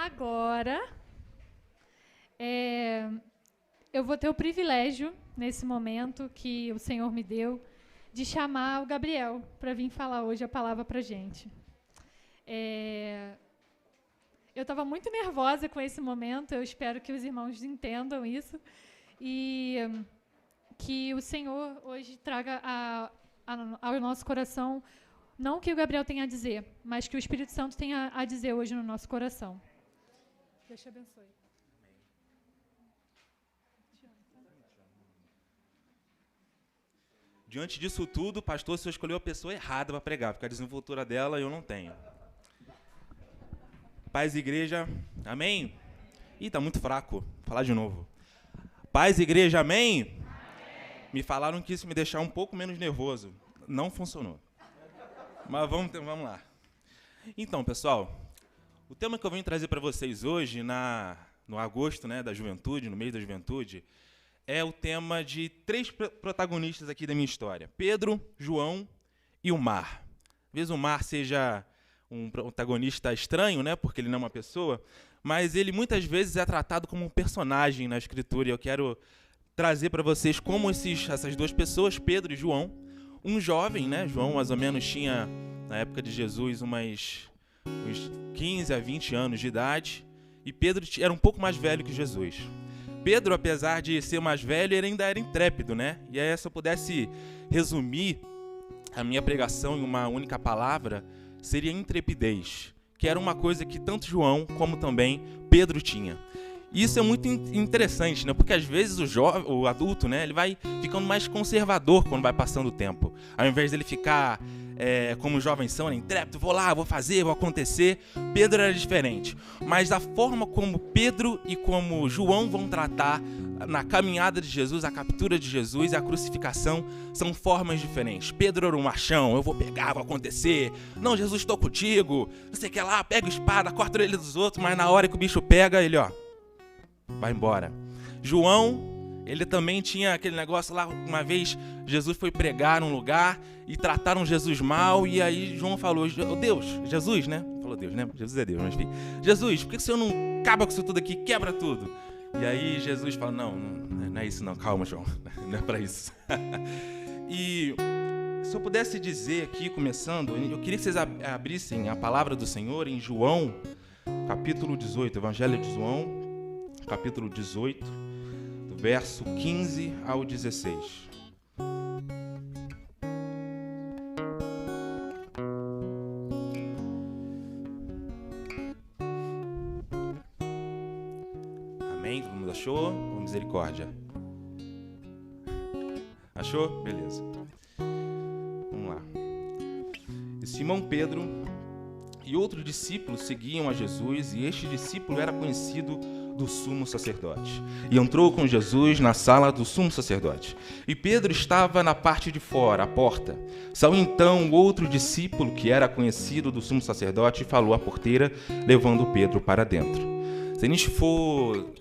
Agora, eu vou ter o privilégio, nesse momento que o Senhor me deu, de chamar o Gabriel para vir falar hoje a palavra para a gente. Eu estava muito nervosa com esse momento, eu espero que os irmãos entendam isso, e que o Senhor hoje traga ao nosso coração, não o que o Gabriel tem a dizer, mas que o Espírito Santo tenha a dizer hoje no nosso coração. Deus te abençoe. Diante disso tudo, pastor, você escolheu a pessoa errada para pregar, porque a desenvoltura dela eu não tenho. Paz e igreja, amém? Ih, tá muito fraco, vou falar de novo. Paz e igreja, amém? Amém? Me falaram que isso me deixar um pouco menos nervoso. Não funcionou. Mas vamos lá. Então, pessoal, o tema que eu venho trazer para vocês hoje, no agosto, né, da juventude, no mês da juventude, é o tema de 3 protagonistas aqui da minha história. Pedro, João e o mar. Talvez o mar seja um protagonista estranho, né, porque ele não é uma pessoa, mas ele muitas vezes é tratado como um personagem na Escritura, e eu quero trazer para vocês como essas 2 pessoas, Pedro e João, um jovem, né, João mais ou menos tinha, na época de Jesus, uns 15 a 20 anos de idade, e Pedro era um pouco mais velho que Jesus. Pedro, apesar de ser mais velho, ele ainda era intrépido, né? E aí, se eu pudesse resumir a minha pregação em uma única palavra, seria intrepidez, que era uma coisa que tanto João como também Pedro tinha. E isso é muito interessante, né? Porque às vezes o adulto, né, ele vai ficando mais conservador quando vai passando o tempo. Ao invés dele ficar como jovem são, né, intrépido, vou lá, vou fazer, vou acontecer, Pedro era diferente. Mas a forma como Pedro e como João vão tratar na caminhada de Jesus, a captura de Jesus e a crucificação são formas diferentes. Pedro era um machão, eu vou pegar, vou acontecer. Não, Jesus, estou contigo. Você quer lá, pega a espada, corta a orelha dos outros, mas na hora que o bicho pega, ele, vai embora. João, ele também tinha aquele negócio lá, uma vez Jesus foi pregar num lugar e trataram Jesus mal, e aí João falou, Deus, Jesus, né? Falou Deus, né? Jesus é Deus, mas enfim. Jesus, por que o Senhor não acaba com isso tudo aqui, quebra tudo? E aí Jesus fala, não é isso não, calma, João, não é para isso. E se eu pudesse dizer aqui, começando, eu queria que vocês abrissem a palavra do Senhor em João, capítulo 18, Evangelho de João, capítulo 18, do verso 15 ao 16. Amém? Todo mundo achou? Com misericórdia. Achou? Beleza. Vamos lá. E Simão Pedro e outro discípulo seguiam a Jesus, e este discípulo era conhecido do sumo sacerdote. E entrou com Jesus na sala do sumo sacerdote. E Pedro estava na parte de fora, à porta. Saiu então outro discípulo, que era conhecido do sumo sacerdote, e falou à porteira, levando Pedro para dentro. Se a gente for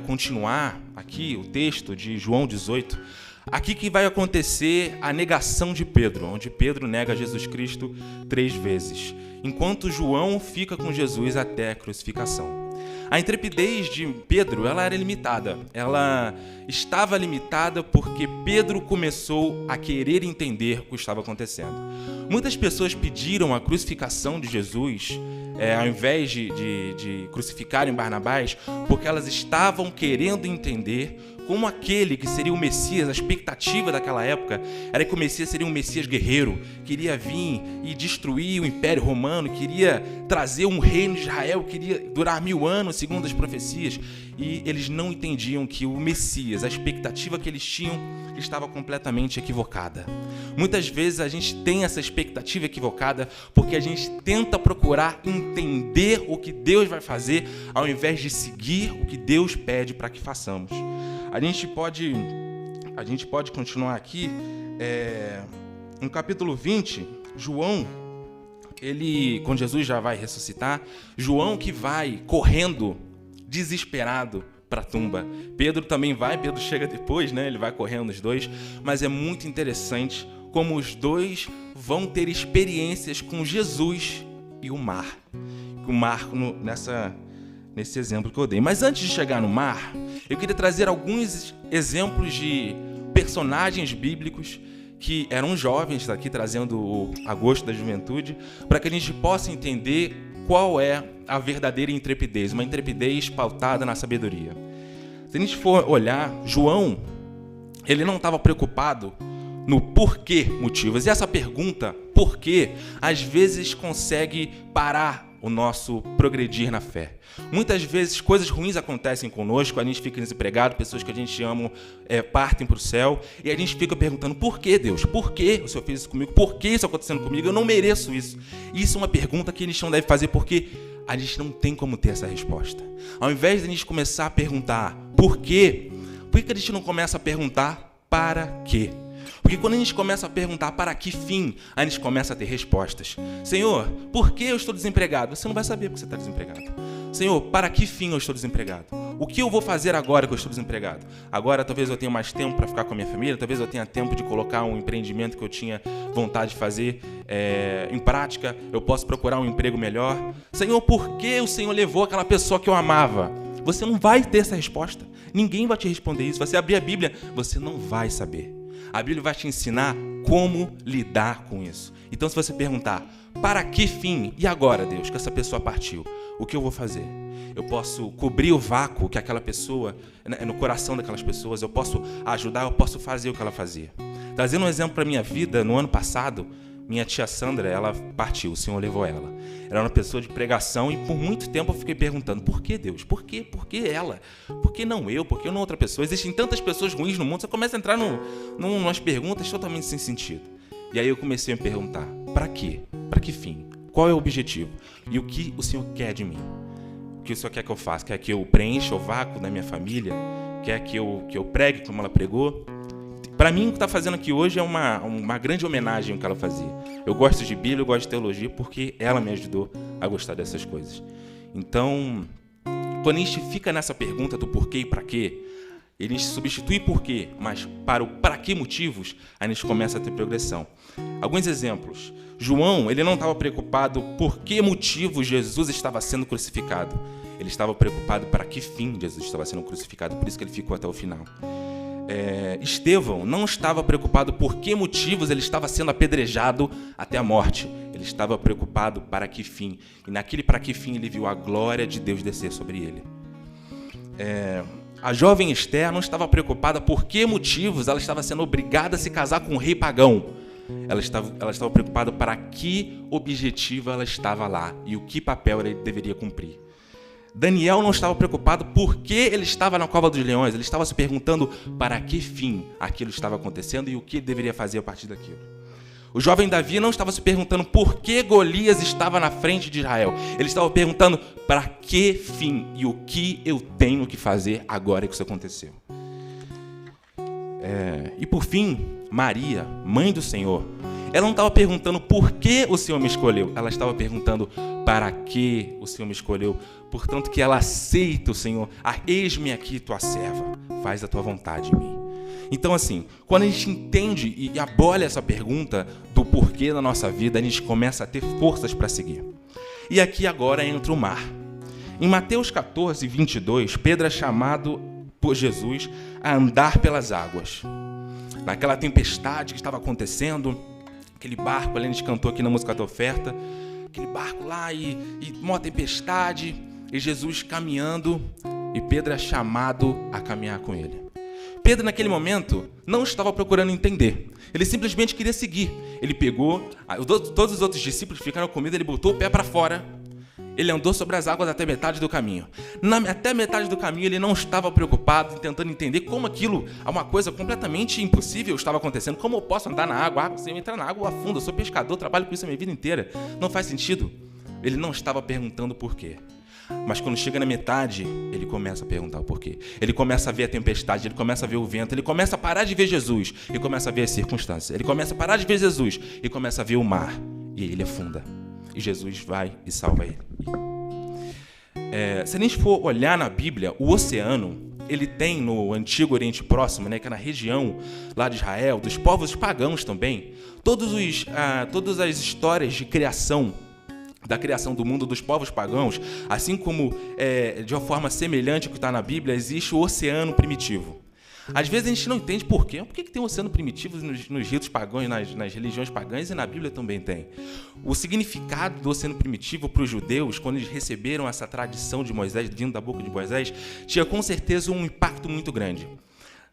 continuar aqui o texto de João 18, aqui que vai acontecer a negação de Pedro, onde Pedro nega Jesus Cristo 3 vezes, enquanto João fica com Jesus até a crucificação. A intrepidez de Pedro, ela era limitada. Ela estava limitada porque Pedro começou a querer entender o que estava acontecendo. Muitas pessoas pediram a crucificação de Jesus, ao invés de crucificarem Barnabás, porque elas estavam querendo entender como aquele que seria o Messias. A expectativa daquela época era que o Messias seria um Messias guerreiro, queria vir e destruir o Império Romano, queria trazer um reino de Israel, queria durar 1000 anos, segundo as profecias, e eles não entendiam que o Messias, a expectativa que eles tinham, estava completamente equivocada. Muitas vezes a gente tem essa expectativa equivocada porque a gente tenta procurar entender o que Deus vai fazer, ao invés de seguir o que Deus pede para que façamos. A gente pode continuar aqui, no capítulo 20, João, quando Jesus já vai ressuscitar, João que vai correndo, desesperado, para a tumba. Pedro também vai, Pedro chega depois, né? Ele vai correndo os dois, mas é muito interessante como os dois vão ter experiências com Jesus e o mar. O mar nesse exemplo que eu dei. Mas antes de chegar no mar, eu queria trazer alguns exemplos de personagens bíblicos que eram jovens, aqui trazendo o agosto da juventude, para que a gente possa entender qual é a verdadeira intrepidez, uma intrepidez pautada na sabedoria. Se a gente for olhar, João, ele não estava preocupado no porquê motivos. E essa pergunta, por quê, às vezes consegue parar o nosso progredir na fé. Muitas vezes coisas ruins acontecem conosco, a gente fica desempregado, pessoas que a gente ama partem para o céu, e a gente fica perguntando, por que Deus? Por que o Senhor fez isso comigo? Por que isso acontecendo comigo? Eu não mereço isso. Isso é uma pergunta que a gente não deve fazer, porque a gente não tem como ter essa resposta. Ao invés de a gente começar a perguntar por quê, por que a gente não começa a perguntar para quê? Porque quando a gente começa a perguntar para que fim, a gente começa a ter respostas. Senhor, por que eu estou desempregado? Você não vai saber porque você está desempregado. Senhor, para que fim eu estou desempregado? O que eu vou fazer agora que eu estou desempregado? Agora talvez eu tenha mais tempo para ficar com a minha família, talvez eu tenha tempo de colocar um empreendimento que eu tinha vontade de fazer em prática, eu posso procurar um emprego melhor. Senhor, por que o Senhor levou aquela pessoa que eu amava? Você não vai ter essa resposta. Ninguém vai te responder isso. Você abrir a Bíblia, você não vai saber. A Bíblia vai te ensinar como lidar com isso. Então, se você perguntar, para que fim? E agora, Deus, que essa pessoa partiu? O que eu vou fazer? Eu posso cobrir o vácuo que aquela pessoa, no coração daquelas pessoas, eu posso ajudar, eu posso fazer o que ela fazia. Trazendo um exemplo para a minha vida, no ano passado, minha tia Sandra, ela partiu, o Senhor levou ela. Ela era uma pessoa de pregação e por muito tempo eu fiquei perguntando, por que Deus? Por que ela? Por que não eu? Por que não outra pessoa? Existem tantas pessoas ruins no mundo, você começa a entrar numas perguntas totalmente sem sentido. E aí eu comecei a me perguntar, para quê? Para que fim? Qual é o objetivo? E o que o Senhor quer de mim? O que o Senhor quer que eu faça? Quer que eu preencha o vácuo da minha família? Quer que eu pregue como ela pregou? Para mim, o que está fazendo aqui hoje é uma grande homenagem ao que ela fazia. Eu gosto de Bíblia, eu gosto de teologia, porque ela me ajudou a gostar dessas coisas. Então, quando a gente fica nessa pergunta do porquê e para quê, a gente substitui por quê, mas para que motivos, a gente começa a ter progressão. Alguns exemplos. João, ele não estava preocupado por que motivo Jesus estava sendo crucificado. Ele estava preocupado para que fim Jesus estava sendo crucificado, por isso que ele ficou até o final. Estevão não estava preocupado por que motivos ele estava sendo apedrejado até a morte. Ele estava preocupado para que fim. E naquele para que fim ele viu a glória de Deus descer sobre ele. A jovem Esther não estava preocupada por que motivos ela estava sendo obrigada a se casar com um rei pagão. Ela estava preocupada para que objetivo ela estava lá e o que papel ele deveria cumprir. Daniel não estava preocupado por que ele estava na cova dos leões. Ele estava se perguntando para que fim aquilo estava acontecendo e o que ele deveria fazer a partir daquilo. O jovem Davi não estava se perguntando por que Golias estava na frente de Israel. Ele estava perguntando para que fim e o que eu tenho que fazer agora que isso aconteceu. E por fim, Maria, mãe do Senhor, ela não estava perguntando por que o Senhor me escolheu. Ela estava perguntando para que o Senhor me escolheu. Portanto, que ela aceita o Senhor. Eis-me aqui, tua serva. Faz a tua vontade em mim. Então, assim, quando a gente entende e abole essa pergunta do porquê na nossa vida, a gente começa a ter forças para seguir. E aqui agora entra o mar. Em Mateus 14, 22, Pedro é chamado por Jesus a andar pelas águas. Naquela tempestade que estava acontecendo, aquele barco, ali a gente cantou aqui na música da oferta, aquele barco lá e uma tempestade, e Jesus caminhando, e Pedro é chamado a caminhar com ele. Pedro, naquele momento, não estava procurando entender. Ele simplesmente queria seguir. Ele pegou, todos os outros discípulos ficaram com medo, ele botou o pé para fora. Ele andou sobre as águas até metade do caminho. Até metade do caminho, ele não estava preocupado, tentando entender como aquilo é uma coisa completamente impossível estava acontecendo. Como eu posso andar na água? Se eu entrar na água, eu afundo. Eu sou pescador, trabalho com isso a minha vida inteira. Não faz sentido. Ele não estava perguntando por quê. Mas quando chega na metade, ele começa a perguntar o porquê. Ele começa a ver a tempestade, ele começa a ver o vento, ele começa a parar de ver Jesus e começa a ver as circunstâncias. Ele começa a parar de ver Jesus e começa a ver o mar. E aí ele afunda. E Jesus vai e salva ele. Se a gente for olhar na Bíblia, o oceano, ele tem no Antigo Oriente Próximo, né, que é na região lá de Israel, dos povos pagãos também, todas as histórias de criação da criação do mundo dos povos pagãos, assim como de uma forma semelhante ao que está na Bíblia, existe o oceano primitivo. Às vezes a gente não entende por quê. Por que tem um oceano primitivo nos ritos pagãos, nas religiões pagãs, e na Bíblia também tem? O significado do oceano primitivo para os judeus, quando eles receberam essa tradição de Moisés, vindo da boca de Moisés, tinha com certeza um impacto muito grande.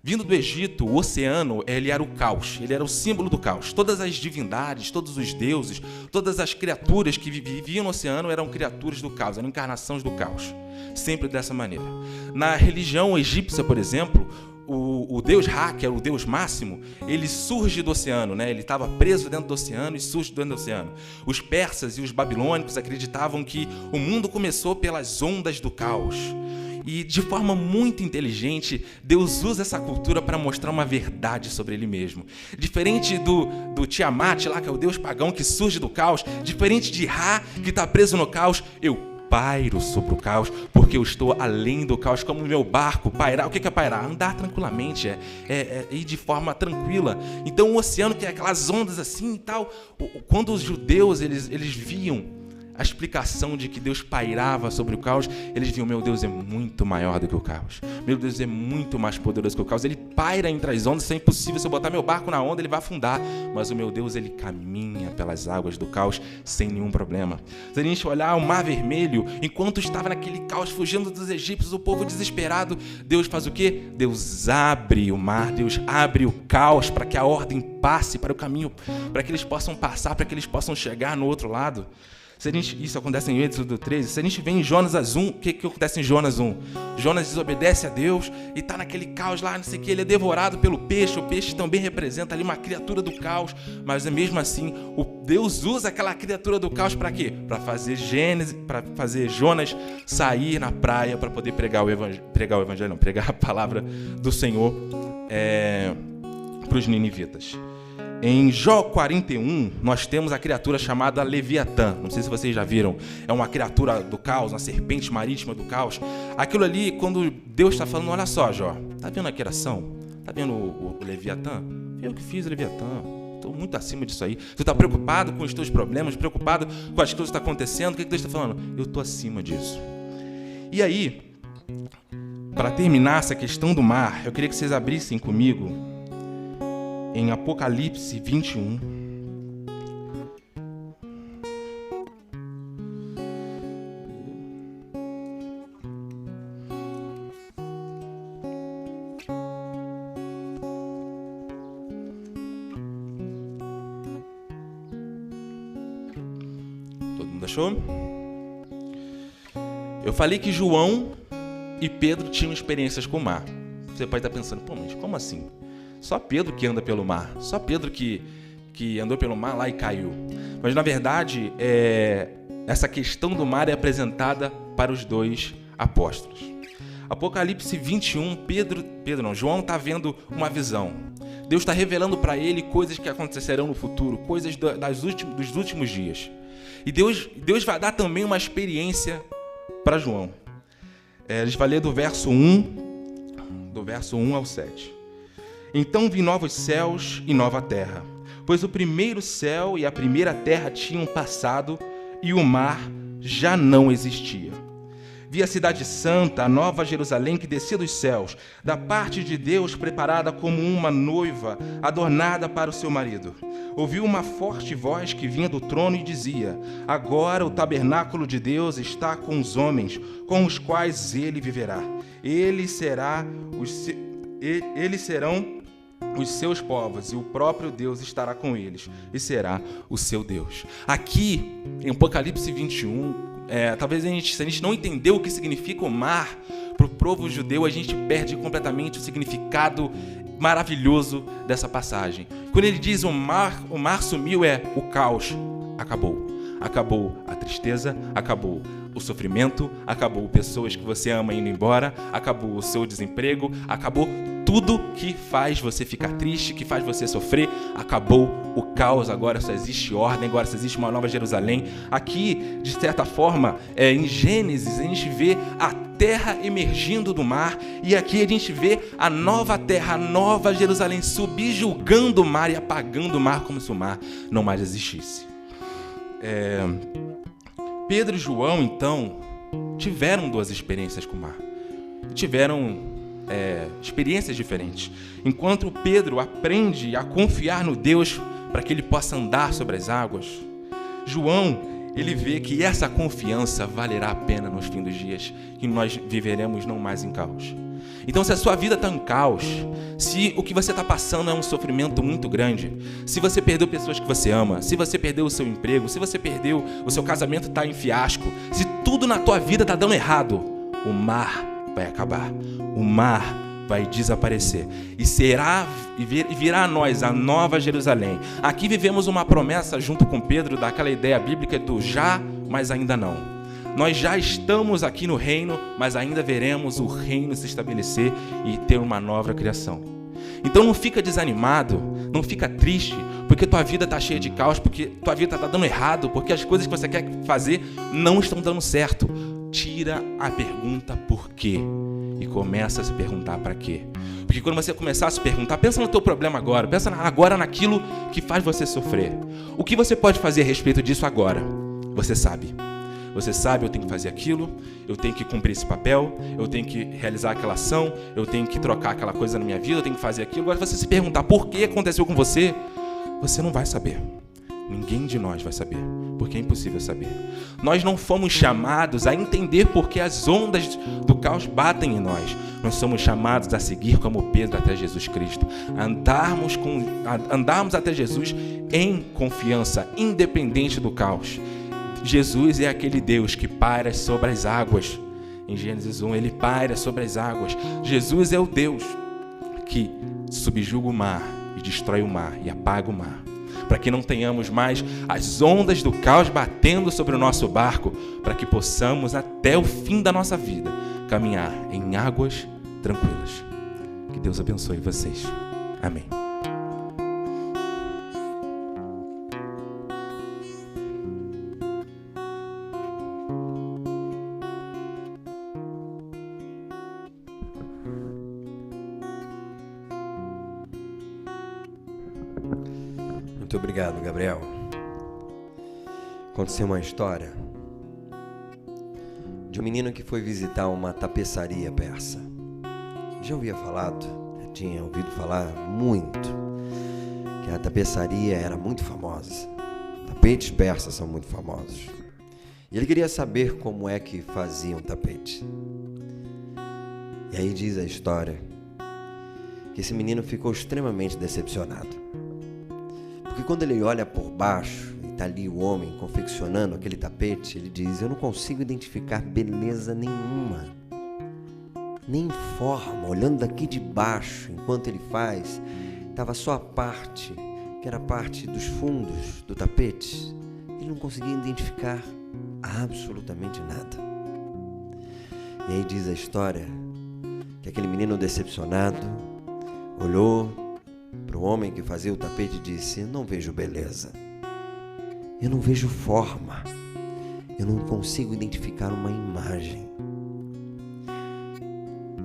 Vindo do Egito, o oceano, ele era o caos, ele era o símbolo do caos. Todas as divindades, todos os deuses, todas as criaturas que viviam no oceano eram criaturas do caos, eram encarnações do caos. Sempre dessa maneira. Na religião egípcia, por exemplo, o deus Ra, que era o deus máximo, ele surge do oceano, né? Ele estava preso dentro do oceano e surge dentro do oceano. Os persas e os babilônicos acreditavam que o mundo começou pelas ondas do caos. E de forma muito inteligente, Deus usa essa cultura para mostrar uma verdade sobre ele mesmo. Diferente do Tiamat, lá, que é o deus pagão que surge do caos, diferente de Ra, que está preso no caos, eu pairo sobre o caos, porque eu estou além do caos, como o meu barco. Pairar, o que é pairar? Andar tranquilamente, ir de forma tranquila. Então o oceano, que é aquelas ondas assim e tal, quando os judeus eles viam a explicação de que Deus pairava sobre o caos, eles viam, meu Deus é muito maior do que o caos. Meu Deus é muito mais poderoso que o caos. Ele paira entre as ondas, isso é impossível. Se eu botar meu barco na onda, ele vai afundar. Mas o meu Deus, ele caminha pelas águas do caos sem nenhum problema. Se a gente olhar o Mar Vermelho, enquanto estava naquele caos, fugindo dos egípcios, o povo desesperado, Deus faz o quê? Deus abre o mar, Deus abre o caos para que a ordem passe para o caminho, para que eles possam passar, para que eles possam chegar no outro lado. Isso acontece em Êxodo 13. Se a gente vê em Jonas 1, o que acontece em Jonas 1? Jonas desobedece a Deus e está naquele caos lá, não sei o que, ele é devorado pelo peixe. O peixe também representa ali uma criatura do caos, mas mesmo assim, Deus usa aquela criatura do caos para quê? Para fazer Jonas sair na praia para poder pregar a palavra do Senhor para os ninivitas. Em Jó 41, nós temos a criatura chamada Leviatã. Não sei se vocês já viram. É uma criatura do caos, uma serpente marítima do caos. Aquilo ali, quando Deus está falando, olha só, Jó, tá vendo a criação? Tá vendo o Leviatã? Eu que fiz o Leviatã. Estou muito acima disso aí. Tu está preocupado com os teus problemas, preocupado com as coisas que está acontecendo. O que Deus está falando? Eu estou acima disso. E aí, para terminar essa questão do mar, eu queria que vocês abrissem comigo em Apocalipse 21. Todo mundo achou? Eu falei que João e Pedro tinham experiências com o mar. Você pode estar pensando, pô, mas como assim? Só Pedro que anda pelo mar. Só Pedro que andou pelo mar lá e caiu. Mas, na verdade, essa questão do mar é apresentada para os dois apóstolos. Apocalipse 21, João está vendo uma visão. Deus está revelando para ele coisas que acontecerão no futuro, coisas dos últimos dias. E Deus vai dar também uma experiência para João. A gente vai ler do verso 1 ao 7. Então vi novos céus e nova terra, pois o primeiro céu e a primeira terra tinham passado e o mar já não existia. Vi a cidade santa, a nova Jerusalém que descia dos céus, da parte de Deus, preparada como uma noiva, adornada para o seu marido. Ouvi uma forte voz que vinha do trono e dizia: agora o tabernáculo de Deus está com os homens, com os quais ele viverá. Eles serão os seus povos, e o próprio Deus estará com eles, e será o seu Deus. Aqui, em Apocalipse 21, talvez se a gente não entender o que significa o mar, para o povo judeu, a gente perde completamente o significado maravilhoso dessa passagem. Quando ele diz o mar sumiu, o caos acabou. Acabou a tristeza, acabou o sofrimento, acabou pessoas que você ama indo embora, acabou o seu desemprego, acabou tudo que faz você ficar triste, que faz você sofrer, acabou o caos, agora só existe ordem, agora só existe uma nova Jerusalém. Aqui, de certa forma, em Gênesis, a gente vê a terra emergindo do mar, e aqui a gente vê a nova terra, a nova Jerusalém subjugando o mar e apagando o mar como se o mar não mais existisse. Pedro e João, então, tiveram 2 experiências com o mar. Tiveram experiências diferentes. Enquanto Pedro aprende a confiar no Deus para que ele possa andar sobre as águas, João, ele vê que essa confiança valerá a pena nos fins dos dias, que nós viveremos não mais em caos. Então, se a sua vida está em caos, se o que você está passando é um sofrimento muito grande, se você perdeu pessoas que você ama, se você perdeu o seu emprego, se você perdeu, o seu casamento está em fiasco, se tudo na tua vida está dando errado, o mar vai acabar, o mar vai desaparecer e virá a nós a nova Jerusalém. Aqui vivemos uma promessa junto com Pedro daquela ideia bíblica do já, mas ainda não. Nós já estamos aqui no reino, mas ainda veremos o reino se estabelecer e ter uma nova criação. Então não fica desanimado, não fica triste, porque tua vida está cheia de caos, porque tua vida está dando errado, porque as coisas que você quer fazer não estão dando certo. Tira a pergunta por quê e começa a se perguntar para quê. Porque quando você começar a se perguntar, pensa no teu problema agora, pensa agora naquilo que faz você sofrer. O que você pode fazer a respeito disso agora? Você sabe. Você sabe, eu tenho que fazer aquilo, eu tenho que cumprir esse papel, eu tenho que realizar aquela ação, eu tenho que trocar aquela coisa na minha vida, eu tenho que fazer aquilo. Agora você se perguntar por que aconteceu com você, você não vai saber. Ninguém de nós vai saber, porque é impossível saber. Nós não fomos chamados a entender por que as ondas do caos batem em nós. Nós somos chamados a seguir como Pedro até Jesus Cristo, andarmos até Jesus em confiança, independente do caos. Jesus é aquele Deus que paira sobre as águas. Em Gênesis 1, ele paira sobre as águas. Jesus é o Deus que subjuga o mar e destrói o mar e apaga o mar, para que não tenhamos mais as ondas do caos batendo sobre o nosso barco, para que possamos até o fim da nossa vida caminhar em águas tranquilas. Que Deus abençoe vocês. Amém. Muito obrigado, Gabriel. Aconteceu uma história de um menino que foi visitar uma tapeçaria persa. Já ouvia falado, tinha ouvido falar muito, que a tapeçaria era muito famosa. Tapetes persas são muito famosos. E ele queria saber como é que faziam tapete. E aí diz a história que esse menino ficou extremamente decepcionado. Porque quando ele olha por baixo e está ali o homem confeccionando aquele tapete, ele diz: eu não consigo identificar beleza nenhuma, nem forma. Olhando daqui de baixo, enquanto ele faz, estava só a parte, que era a parte dos fundos do tapete. Ele não conseguia identificar absolutamente nada. E aí diz a história que aquele menino decepcionado olhou para o homem que fazia o tapete e disse: eu não vejo beleza, eu não vejo forma, eu não consigo identificar uma imagem.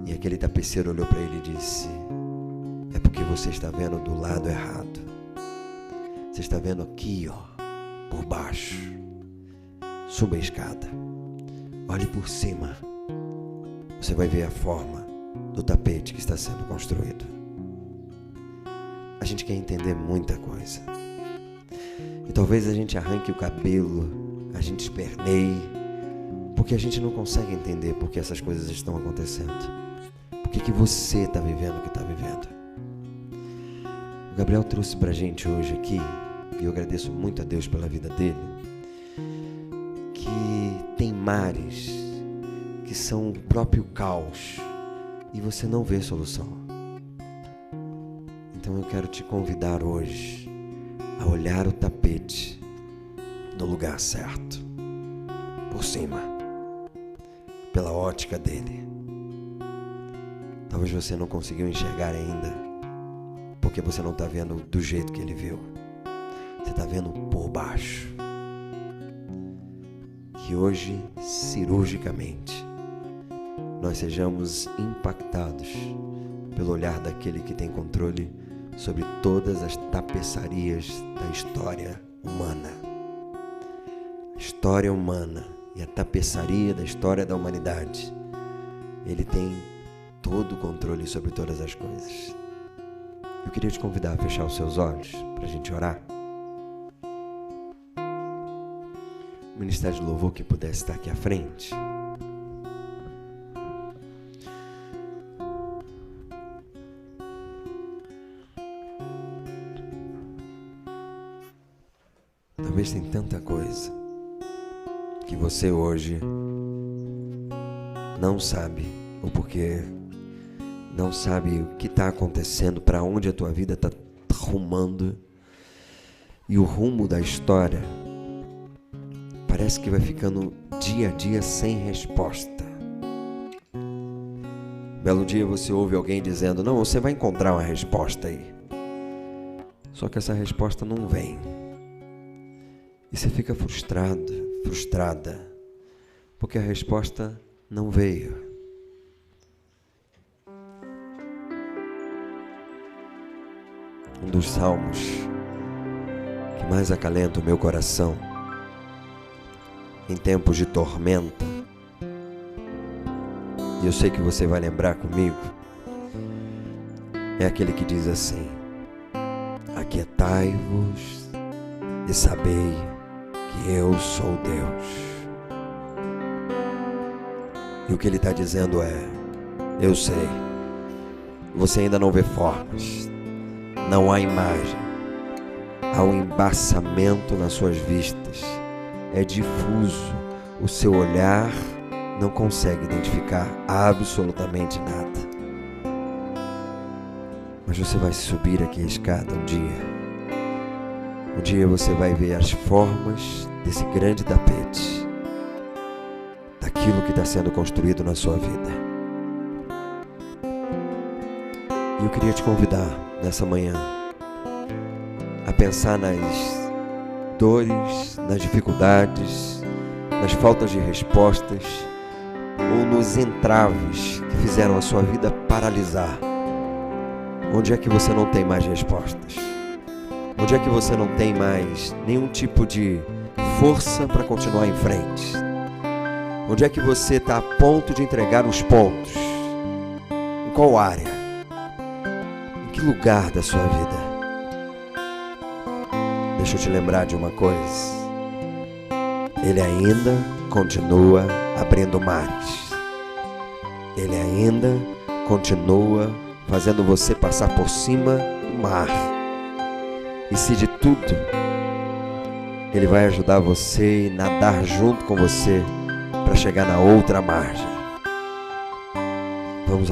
E aquele tapeceiro olhou para ele e disse: é porque você está vendo do lado errado. Você está vendo aqui, ó, por baixo. Suba a escada, olhe por cima, você vai ver a forma do tapete que está sendo construído. A gente quer entender muita coisa. E talvez a gente arranque o cabelo, a gente esperneie, porque a gente não consegue entender por que essas coisas estão acontecendo. Por que você está vivendo o que está vivendo. O Gabriel trouxe para a gente hoje aqui, e eu agradeço muito a Deus pela vida dele, que tem mares que são o próprio caos e você não vê solução. Então eu quero te convidar hoje a olhar o tapete no lugar certo, por cima, pela ótica dele. Talvez você não conseguiu enxergar ainda, porque você não está vendo do jeito que ele viu. Você está vendo por baixo. Que hoje, cirurgicamente, nós sejamos impactados pelo olhar daquele que tem controle sobre todas as tapeçarias da história humana. A história história humana e a tapeçaria da história da humanidade, Ele tem todo o controle sobre todas as coisas. Eu queria te convidar a fechar os seus olhos para a gente orar. O Ministério de Louvor que pudesse estar aqui à frente. Talvez tem tanta coisa que você hoje não sabe, ou porque não sabe o que está acontecendo, para onde a tua vida está rumando, e o rumo da história parece que vai ficando dia a dia sem resposta. Belo dia você ouve alguém dizendo: não, você vai encontrar uma resposta aí. Só que essa resposta não vem. E você fica frustrado, frustrada, porque a resposta não veio. Um dos salmos que mais acalenta o meu coração em tempos de tormenta, e eu sei que você vai lembrar comigo, é aquele que diz assim: aquietai-vos e sabei que eu sou Deus. E o que ele está dizendo é: eu sei, você ainda não vê formas, não há imagem, há um embaçamento nas suas vistas, é difuso, o seu olhar não consegue identificar absolutamente nada. Mas você vai subir aqui a escada um dia. Um dia você vai ver as formas desse grande tapete, daquilo que está sendo construído na sua vida. E eu queria te convidar nessa manhã a pensar nas dores, nas dificuldades, nas faltas de respostas ou nos entraves que fizeram a sua vida paralisar. Onde é que você não tem mais respostas? Onde é que você não tem mais nenhum tipo de força para continuar em frente? Onde é que você está a ponto de entregar os pontos? Em qual área? Em que lugar da sua vida? Deixa eu te lembrar de uma coisa. Ele ainda continua abrindo mares. Ele ainda continua fazendo você passar por cima do mar. E se de tudo, Ele vai ajudar você e nadar junto com você para chegar na outra margem. Vamos